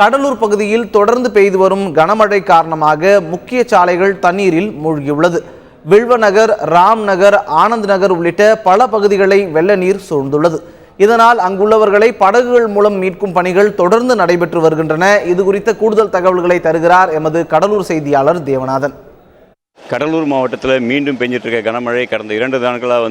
கடலூர் பகுதியில் தொடர்ந்து பெய்து வரும் கனமழை காரணமாக முக்கிய சாலைகள் தண்ணீரில் மூழ்கியுள்ளது. வில்வநகர், ராம்நகர், ஆனந்த் நகர் உள்ளிட்ட பல பகுதிகளை வெள்ள நீர் சூழ்ந்துள்ளது. இதனால் அங்குள்ளவர்களை படகுகள் மூலம் மீட்கும் பணிகள் தொடர்ந்து நடைபெற்று வருகின்றன. இது குறித்த கூடுதல் தகவல்களை தருகிறார் எமது கடலூர் செய்தியாளர் தேவநாதன். கடலூர் மாவட்டத்தில் மீண்டும் பெஞ்சிட்ருக்க கனமழை கடந்த 2 நாட்களாக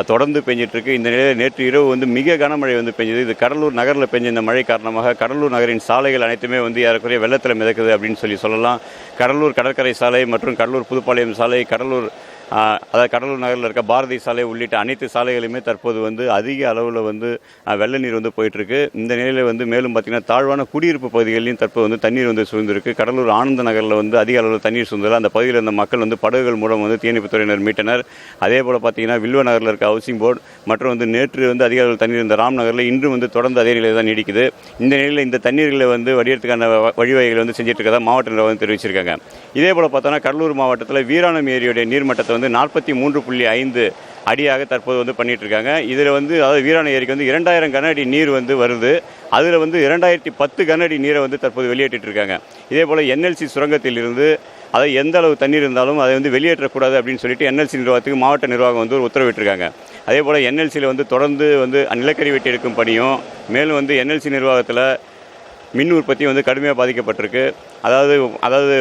தொடர்ந்து பெஞ்சிட்ருக்கு. இந்த நிலையில் நேற்று இரவு மிக கனமழை பெஞ்சது. இது கடலூர் நகரில் பெஞ்ச இந்த மழை காரணமாக கடலூர் நகரின் சாலைகள் அனைத்துமே ஏறக்குறைய வெள்ளத்தில் மிதக்குது அப்படின்னு சொல்லலாம். கடலூர் கடற்கரை சாலை மற்றும் கடலூர் புதுப்பாளையம் சாலை, கடலூர் நகரில் இருக்க பாரதி சாலை உள்ளிட்ட அனைத்து சாலைகளுமே தற்போது அதிக அளவில் வெள்ள நீர் போயிட்டுருக்கு. இந்த நிலையில் மேலும் பார்த்திங்கன்னா தாழ்வான குடியிருப்பு பகுதிகளிலும் தற்போது தண்ணீர் சூழ்ந்திருக்கு. கடலூர் ஆனந்த நகரில் அதிக அளவில் தண்ணீர் சூழ்ந்தது. அந்த பகுதியில் இருந்த மக்கள் படகுகள் மூலம் தீயணைப்புத் துறையினர் மீட்டனர். அதே போல் பார்த்திங்கன்னா வில்வ நகரில் இருக்க ஹவுசிங் போர்டு மற்றும் நேற்று அதிக அளவில் தண்ணீர் இருந்த ராம் நகரில் இன்று தொடர்ந்து அதே நிலையில் தான் நீடிக்குது. இந்த நிலையில் இந்த தண்ணீர்களை வடிகிறதுக்கான வழிவகைகள் செஞ்சுட்டு இருக்கதா மாவட்ட நிர்வாகம் தெரிவிச்சிருக்காங்க. இதே போல் பார்த்தோன்னா கடலூர் மாவட்டத்தில் வீராணம் ஏரியுடைய நீர்மட்டத்தை 43.5 அடியாக தற்போது பண்ணிட்டு இருக்காங்க. இதில் அதாவது வீராணம் ஏரிக்கு 2000 கன அடி நீர் வருது. அதில் 2010 கன அடி நீரை தற்போது வெளியேற்றிட்டு இருக்காங்க. இதே போல் என்எல்சி சுரங்கத்தில் இருந்து அதை எந்த அளவு தண்ணீர் இருந்தாலும் அதை வெளியேற்றக்கூடாது அப்படின்னு சொல்லிட்டு என்எல்சி நிர்வாகத்துக்கு மாவட்ட நிர்வாகம் ஒரு உத்தரவிட்டிருக்காங்க. அதே போல் என்எல்சியில் தொடர்ந்து நிலக்கரி வெட்டி எடுக்கும் பணியும், மேலும் என்எல்சி நிர்வாகத்தில் மின் உற்பத்தி கடுமையாக பாதிக்கப்பட்டிருக்கு. அதாவது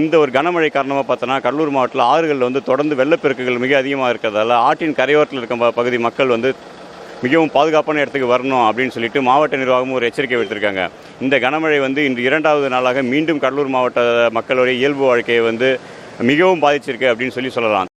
இந்த ஒரு கனமழை காரணமாக பார்த்தோன்னா கடலூர் மாவட்டத்தில் ஆறுகளில் தொடர்ந்து வெள்ளப்பெருக்குகள் மிக அதிகமாக இருக்கிறதால ஆற்றின் கரையோரத்தில் இருக்க பகுதி மக்கள் மிகவும் பாதுகாப்பான இடத்துக்கு வரணும் அப்படின்னு சொல்லிட்டு மாவட்ட நிர்வாகமும் ஒரு எச்சரிக்கை விடுத்திருக்காங்க. இந்த கனமழை இன்று 2வது நாளாக மீண்டும் கடலூர் மாவட்ட மக்களுடைய இயல்பு வாழ்க்கையை மிகவும் பாதிச்சிருக்கு அப்படின்னு சொல்லலாம்.